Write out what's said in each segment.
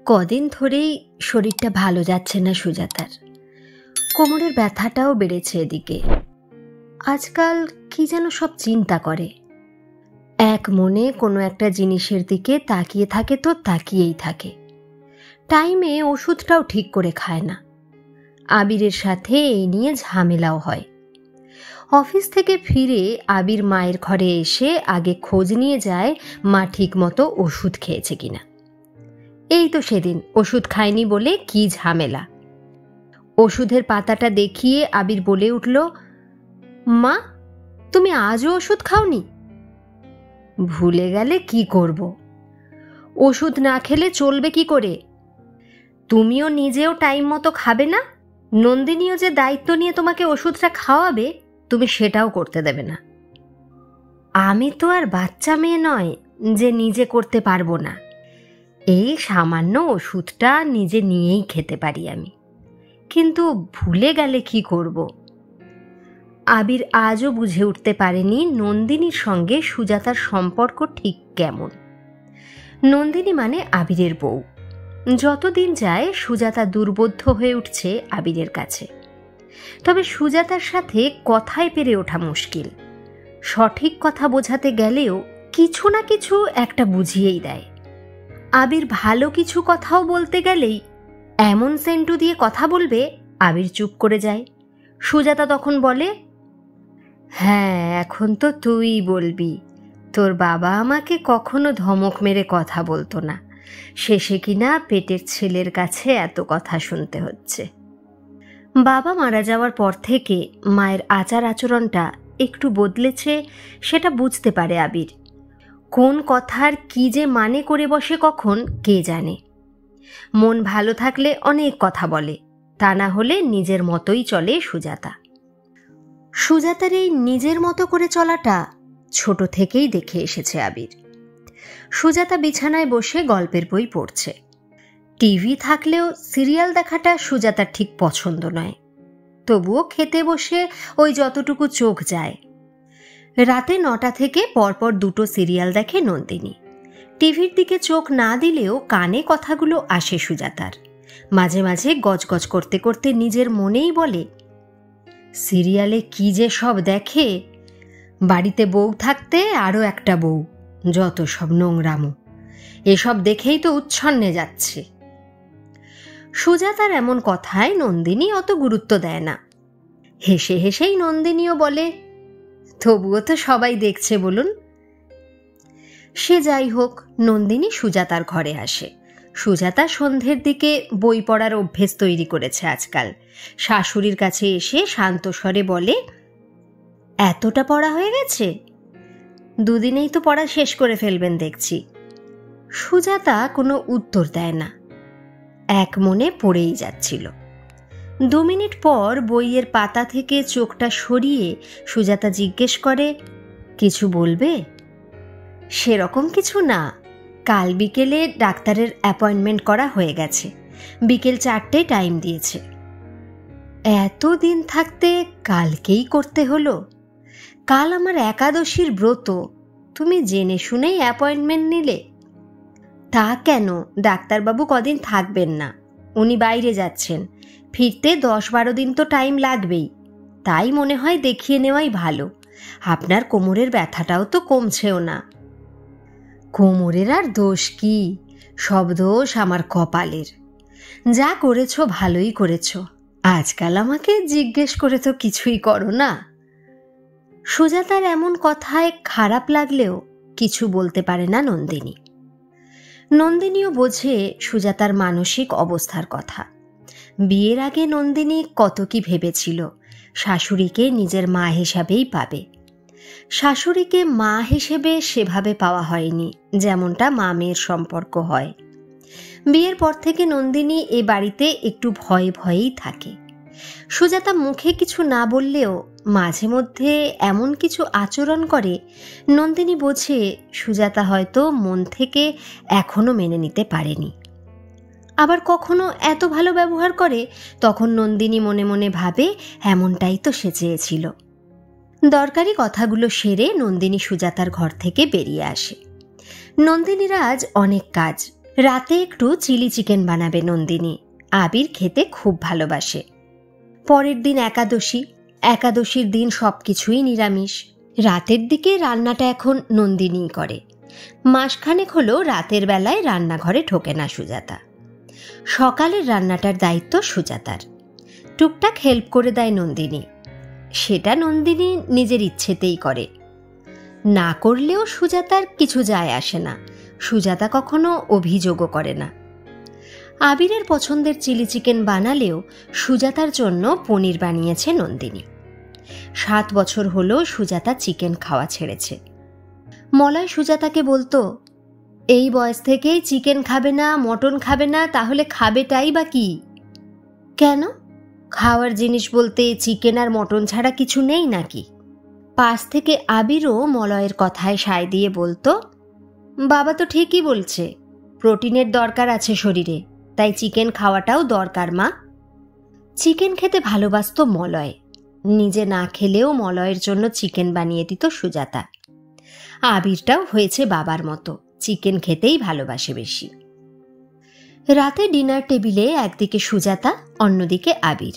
কদিন ধরেই শরীরটা ভালো যাচ্ছে না সুজাতার। কোমরের ব্যথাটাও বেড়েছে এদিকে। আজকাল কি যেন সব চিন্তা করে, এক মনে কোনো একটা জিনিসের দিকে তাকিয়ে থাকে তো তাকিয়েই থাকে। টাইমে ওষুধটাও ঠিক করে খায় না। আবিরের সাথে এই নিয়ে ঝামেলাও হয়। অফিস থেকে ফিরে আবির মায়ের ঘরে এসে আগে খোঁজ নিয়ে যায় মা ঠিক মতো ওষুধ খেয়েছে কিনা। এই তো সেদিন ওষুধ খায়নি বলে কি ঝামেলা। ওষুধের পাতাটা দেখিয়ে আবির বলে উঠল, মা তুমি আজও ওষুধ খাওনি? ভুলে গেলে কি করব? ওষুধ না খেলে চলবে কি করে? তুমিও নিজেও টাইম মতো খাবে না, নন্দিনীও যে দায়িত্ব নিয়ে তোমাকে ওষুধটা খাওয়াবে তুমি সেটাও করতে দেবে না। আমি তো আর বাচ্চা মেয়ে নয় যে নিজে করতে পারবো না। এই সামান্য ওষুধটা নিজে নিয়েই খেতে পারি আমি, কিন্তু ভুলে গেলে কি করব? আবির আজও বুঝে উঠতে পারেনি নন্দিনীর সঙ্গে সুজাতার সম্পর্ক ঠিক কেমন। নন্দিনী মানে আবিরের বউ। যতদিন যায় সুজাতা দুর্বোধ্য হয়ে উঠছে আবিরের কাছে। তবে সুজাতার সাথে কথায় পেরে ওঠা মুশকিল। সঠিক কথা বোঝাতে গেলেও কিছু না কিছু একটা বুঝিয়েই দেয়। আবির ভালো কিছু কথাও বলতে গেলেই এমন সেন্টু দিয়ে কথা বলবে আবির চুপ করে যায়। সুজাতা তখন বলে, হ্যাঁ এখন তো তুই বলবি, তোর বাবা আমাকে কখনো ধমক মেরে কথা বলতো না, শেষে কিনা পেটের ছেলের কাছে এত কথা শুনতে হচ্ছে। বাবা মারা যাওয়ার পর থেকে মায়ের আচার আচরণটা একটু বদলেছে, সেটা বুঝতে পারে আবির। কোন কথার কি যে মানে করে বসে কখন কে জানে। মন ভালো থাকলে অনেক কথা বলে, তা না হলে নিজের মতোই চলে সুজাতা। সুজাতার এই নিজের মতো করে চলাটা ছোট থেকেই দেখে এসেছে আবির। সুজাতা বিছানায় বসে গল্পের বই পড়ছে। টিভি থাকলেও সিরিয়াল দেখাটা সুজাতার ঠিক পছন্দ নয়, তবুও খেতে বসে ওই যতটুকু চোখ যায়। রাতে 9টা থেকে পরপর 2টো সিরিয়াল দেখে নন্দিনী। টিভির দিকে চোখ না দিলেও কানে কথাগুলো আসে সুজাতার। মাঝে মাঝে গজগজ করতে করতে নিজের মনেই বলে, সিরিয়ালে কি যে সব দেখে, বাড়িতে বউ থাকতে আরও একটা বউ, যত সব নোংরামো, এসব দেখেই তো উচ্ছন্নে যাচ্ছে। সুজাতার এমন কথায় নন্দিনী অত গুরুত্ব দেয় না। হেসে হেসেই নন্দিনীও বলে, তবুও তো সবাই দেখছে বলুন। সে যাই হোক, নন্দিনী সুজাতার ঘরে আসে। সুজাতা সন্ধ্যের দিকে বই পড়ার অভ্যেস তৈরি করেছে আজকাল। শাশুড়ির কাছে এসে শান্ত স্বরে বলে, এতটা পড়া হয়ে গেছে? দুদিনেই তো পড়া শেষ করে ফেলবেন দেখছি। সুজাতা কোনো উত্তর দেয় না, এক মনে পড়েই যাচ্ছিল। 2 মিনিট পর বইয়ের পাতা থেকে চোখটা সরিয়ে সুজাতা জিজ্ঞেস করে, কিছু বলবে? সেরকম কিছু না, কাল বিকেলে ডাক্তারের অ্যাপয়েন্টমেন্ট করা হয়ে গেছে, বিকেল 4টেয় টাইম দিয়েছে। এতদিন থাকতে কালকেই করতে হলো? কাল আমার একাদশীর ব্রত, তুমি জেনে শুনেই অ্যাপয়েন্টমেন্ট নিলে? তা কেন, ডাক্তারবাবু কদিন থাকবেন না, উনি বাইরে যাচ্ছেন, ফিরতে 10-12 দিন তো টাইম লাগবেই, তাই মনে হয় দেখিয়ে নেওয়াই ভালো। আপনার কোমরের ব্যথাটাও তো কমছেও না। কোমরের আর দোষ কি, সব দোষ আমার কপালের। যা করেছো ভালোই করেছো, আজকাল আমাকে জিজ্ঞেস করে তো কিছুই করো না। সুজাতার এমন কথায় খারাপ লাগলেও কিছু বলতে পারে না নন্দিনী। নন্দিনীও বোঝে সুজাতার মানসিক অবস্থার কথা। বিয়ের আগে নন্দিনী কত কি ভেবেছিল শাশুড়িকে নিজের মা হিসাবেই পাবে। শাশুড়িকে মা হিসেবে সেভাবে পাওয়া হয়নি যেমনটা মা মেয়ের সম্পর্ক হয়। বিয়ের পর থেকে নন্দিনী এ বাড়িতে একটু ভয়ে ভয়েই থাকে। সুজাতা মুখে কিছু না বললেও মাঝে মধ্যে এমন কিছু আচরণ করে নন্দিনী বোঝে সুজাতা হয়তো মন থেকে এখনো মেনে নিতে পারেনি। আবার কখনো এত ভালো ব্যবহার করে তখন নন্দিনী মনে মনে ভাবে এমনটাই তো সে চেয়েছিল। দরকারি কথাগুলো সেরে নন্দিনী সুজাতার ঘর থেকে বেরিয়ে আসে। নন্দিনীর আজ অনেক কাজ, রাতে একটু চিলি চিকেন বানাবে নন্দিনী। আবির খেতে খুব ভালোবাসে। পরের দিন একাদশী, একাদশীর দিন সবকিছুই নিরামিষ। রাতের দিকে রান্নাটা এখন নন্দিনীই করে। মাসখানেক হলো রাতের বেলায় রান্নাঘরে ঢোকে না সুজাতা। সকালের রান্নাটার দায়িত্ব সুজাতার। টুকটাক হেল্প করে দেয় নন্দিনী। সেটা নন্দিনী নিজের ইচ্ছেতেই করে। না করলেও সুজাতার কিছু যায় আসে না। সুজাতা কখনো অভিযোগও করে না। আবিরের পছন্দের চিলি চিকেন বানালেও সুজাতার জন্য পনির বানিয়েছে নন্দিনী। 7 বছর হলো সুজাতা চিকেন খাওয়া ছেড়েছে। মলয় সুজাতাকে বলতো, এই বয়স থেকেই চিকেন খাবে না, মটন খাবে না, তাহলে খাবেটাই বা কি? কেন? খাওয়ার জিনিস বলতে চিকেন আর মটন ছাড়া কিছু নেই নাকি? পাশ থেকে আবিরও মলয়ের কথায় সায় দিয়ে বলতো, বাবা তো ঠিকই বলছে, প্রোটিনের দরকার আছে শরীরে, তাই চিকেন খাওয়াটাও দরকার মা। চিকেন খেতে ভালোবাসত মলয়। নিজে না খেলেও মলয়ের জন্য চিকেন বানিয়ে দিত সুজাতা। আবিরটাও হয়েছে বাবার মতো, চিকেন খেতেই ভালোবাসে বেশি। রাতে ডিনার টেবিলে একদিকে সুজাতা, অন্যদিকে আবির।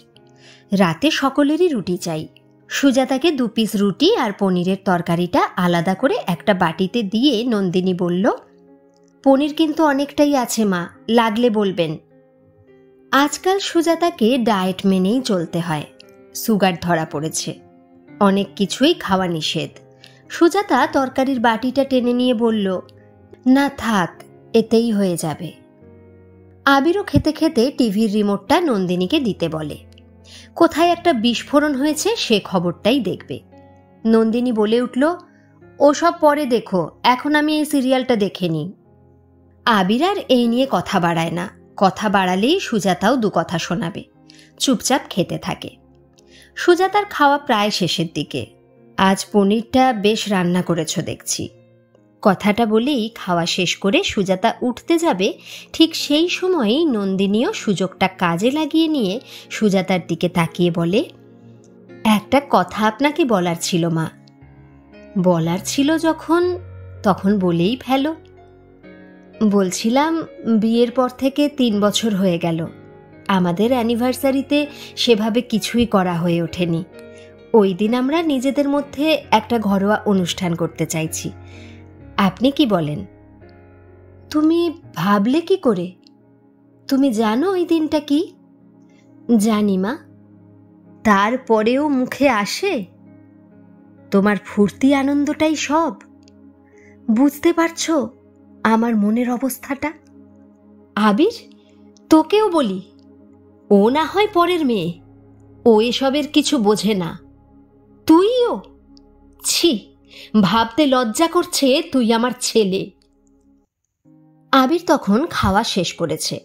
রাতে সকলেরই রুটি চাই। সুজাতাকে 2 পিস রুটি আর পনিরের তরকারিটা আলাদা করে একটা বাটিতে দিয়ে নন্দিনী বলল, পনির কিন্তু অনেকটাই আছে মা, লাগলে বলবেন। আজকাল সুজাতাকে ডায়েট মেনেই চলতে হয়। সুগার ধরা পড়েছে, অনেক কিছুই খাওয়া নিষেধ। সুজাতা তরকারির বাটিটা টেনে নিয়ে বলল, না থাক, এতেই হয়ে যাবে। আবিরও খেতে খেতে টিভির রিমোটটা নন্দিনীকে দিতে বলে। কোথায় একটা বিস্ফোরণ হয়েছে সে খবরটাই দেখবে। নন্দিনী বলে উঠল, ওসব পরে দেখো, এখন আমি এই সিরিয়ালটা দেখে নিই। আবির আর এই নিয়ে কথা বাড়ায় না। কথা বাড়ালেই সুজাতাও 2 কথা শোনাবে। চুপচাপ খেতে থাকে। সুজাতার খাওয়া প্রায় শেষের দিকে। আজ পনিরটা বেশ রান্না করেছ দেখছি। কথাটা বলেই খাওয়া শেষ করে সুজাতা উঠতে যাবে, ঠিক সেই সময়ই নন্দিনীও সুযোগটা কাজে লাগিয়ে নিয়ে সুজাতার দিকে তাকিয়ে বলে, একটা কথা আপনাকে বলার ছিল মা। বলার ছিল যখন, তখন বলেই ফেলো। বলছিলাম, বিয়ের পর থেকে 3 বছর হয়ে গেল। আমাদের অ্যানিভার্সারিতে সেভাবে কিছুই করা হয়ে ওঠেনি। ওই দিন আমরা নিজেদের মধ্যে একটা ঘরোয়া অনুষ্ঠান করতে চাইছি। আপনি কি বলেন? তুমি ভাবলে কি করে? তুমি জানো ওই দিনটা কি? জানি মা। তারপরেও মুখে আসে? তোমার ফুর্তি আনন্দটাই সব। বুঝতে পারছো আমার মনের অবস্থাটা? আবির, তোকেও বলি, ও না হয় পরের মেয়ে, ও এসবের কিছু বোঝে না। তুইও? ছি, ভাবতে লজ্জা করছে তুই আমার ছেলে। আবির তখন খাওয়া শেষ করেছে।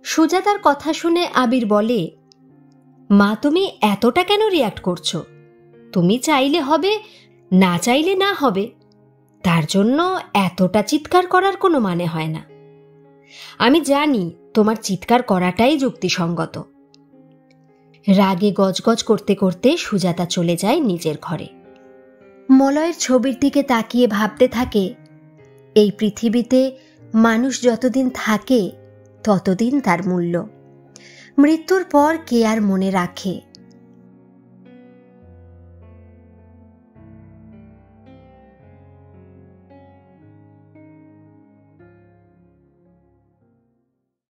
সুজাতার কথা শুনে আবির বলে, মা তুমি এতটা কেন রিয়াক্ট করছো? তুমি চাইলে হবে, না চাইলে না হবে, তার জন্য এতটা চিৎকার করার কোনো মানে হয় না। আমি জানি তোমার চিৎকার করাটাই যুক্তিসঙ্গত। রাগে গজগজ করতে করতে সুজাতা চলে যায় নিজের ঘরে। মলয়ের ছবির দিকে তাকিয়ে ভাবতে থাকে, এই পৃথিবীতে মানুষ যতদিন থাকে ততদিন তার মূল্য। মৃত্যুর পর কে আর মনে রাখে